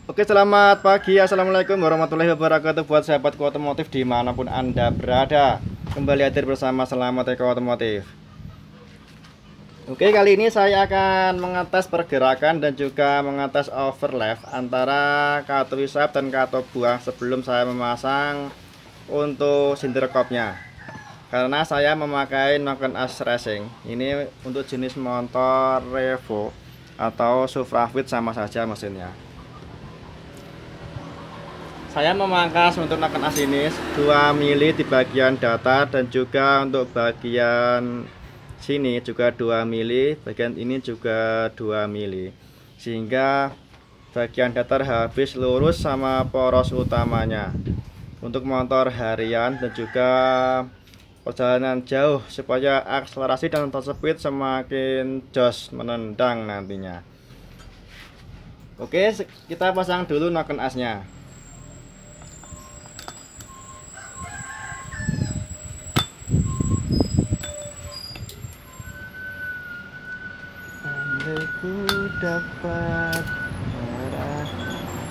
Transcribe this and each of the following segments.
Oke, selamat pagi. Assalamualaikum warahmatullahi wabarakatuh buat sahabat otomotif dimanapun Anda berada. Kembali hadir bersama Selamat Eko Otomotif. Oke, kali ini saya akan mengetes pergerakan dan juga mengetes overlap antara katup hisap dan katup buang sebelum saya memasang untuk sinder kopnya. Karena saya memakai Naked As Racing. Ini untuk jenis motor Revo atau Supra Fit sama saja mesinnya. Saya memangkas untuk Naked As ini 2 mili di bagian datar dan juga untuk bagian sini juga 2 mili, bagian ini juga 2 mili. Sehingga bagian datar habis lurus sama poros utamanya. Untuk motor harian dan juga perjalanan jauh supaya akselerasi dan top speed semakin jos menendang nantinya. Oke, kita pasang dulu Naked As-nya.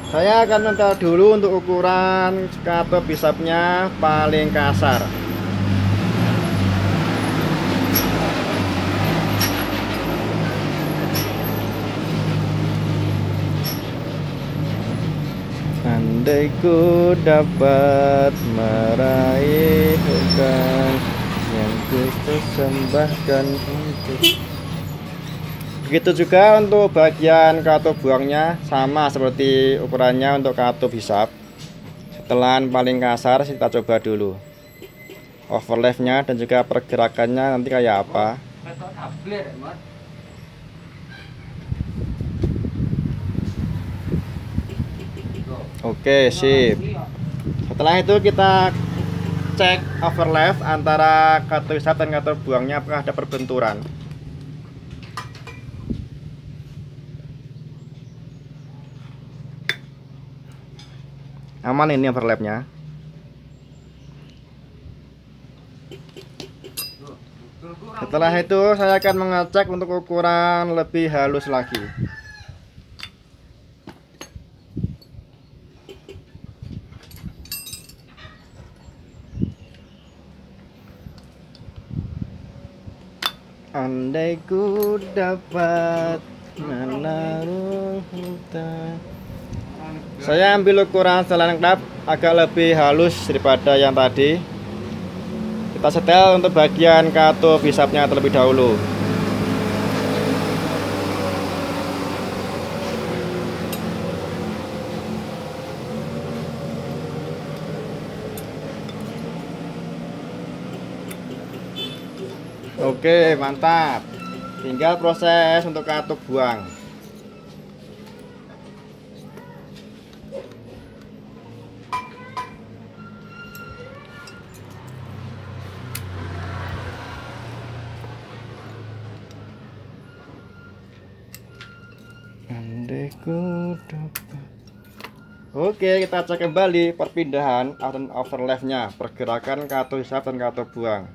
Saya akan mental dulu untuk ukuran katup hisapnya paling kasar. Andai ku dapat meraih bukan yang ku persembahkan untuk. Begitu juga untuk bagian katup buangnya, sama seperti ukurannya untuk katup hisap. Setelan paling kasar kita coba dulu overlapnya dan juga pergerakannya nanti kayak apa. Oke, sip. Setelah itu kita cek overlap antara katup hisap dan katup buangnya apakah ada perbenturan. Aman ini overlapnya. Setelah itu saya akan mengecek untuk ukuran lebih halus lagi. Andai ku dapat menaruh hutan. Saya ambil ukuran setelan klep agak lebih halus daripada yang tadi. Kita setel untuk bagian katup hisapnya terlebih dahulu. Oke, mantap. Tinggal proses untuk katup buang. Oke, kita cek kembali perpindahan dan overlapnya, pergerakan katup hisap dan katup buang.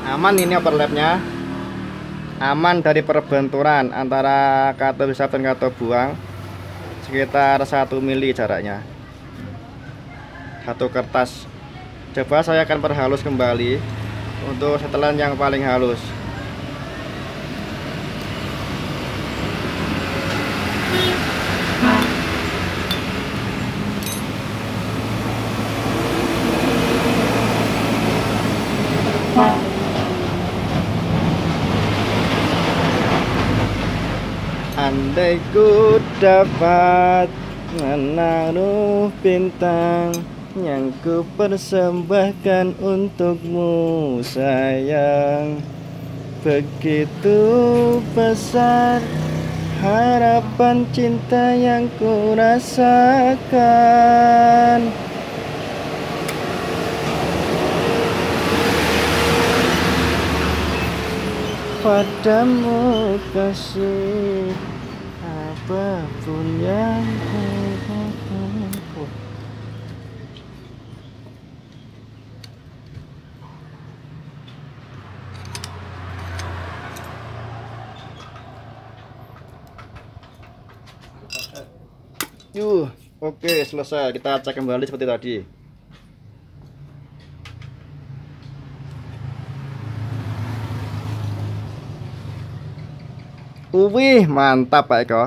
Aman ini overlapnya, aman dari perbenturan antara katup hisap dan katup buang, sekitar 1 mili jaraknya. Satu kertas. Coba saya akan perhalus kembali untuk setelan yang paling halus. Andai ku dapat menaruh bintang yang ku persembahkan untukmu sayang, begitu besar harapan cinta yang ku rasakan. Padamu kasih, apapun yang ku Oke, selesai. Kita cek kembali seperti tadi. Wih, mantap Pak Eko.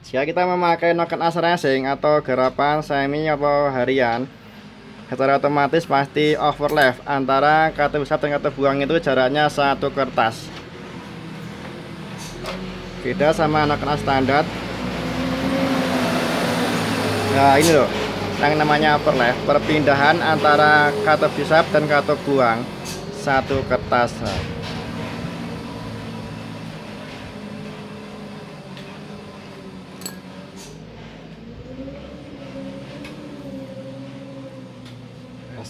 Jika kita memakai noken as racing atau garapan semi atau harian, secara otomatis pasti overlap antara kartu besar dan kartu buang itu jaraknya satu kertas. Beda sama noken as standar. Nah ini loh, yang namanya overlap, perpindahan antara kartu besar dan kartu buang satu kertas.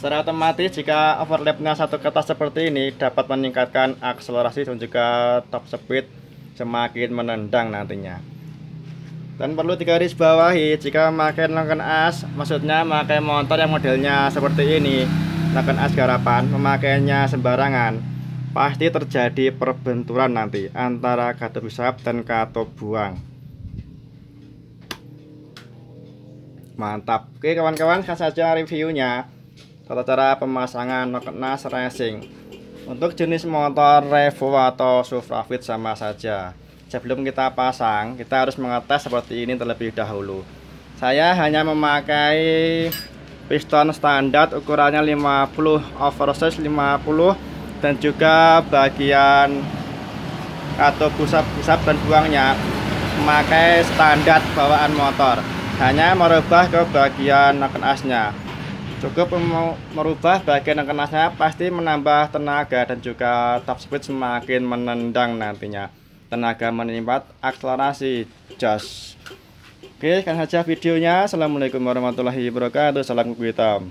Secara otomatis jika overlapnya satu kertas seperti ini dapat meningkatkan akselerasi dan juga top speed semakin menendang nantinya. Dan perlu digarisbawahi jika memakai noken as, maksudnya memakai motor yang modelnya seperti ini, noken as garapan, memakainya sembarangan, pasti terjadi perbenturan nanti antara katup hisap dan katup buang. Mantap. Oke kawan-kawan, kan saja reviewnya tata cara pemasangan noken as racing untuk jenis motor Revo atau Suprafit sama saja. Sebelum kita pasang, kita harus mengetes seperti ini terlebih dahulu. Saya hanya memakai piston standar ukurannya 50 oversize 50 dan juga bagian katup hisap dan buangnya memakai standar bawaan motor, hanya merubah ke bagian noken asnya. Cukup merubah bagian noken asnya pasti menambah tenaga dan juga top speed semakin menendang nantinya. Tenaga meningkat, akselerasi jos. Oke, kan saja videonya. Assalamualaikum warahmatullahi wabarakatuh. Salam kuku hitam.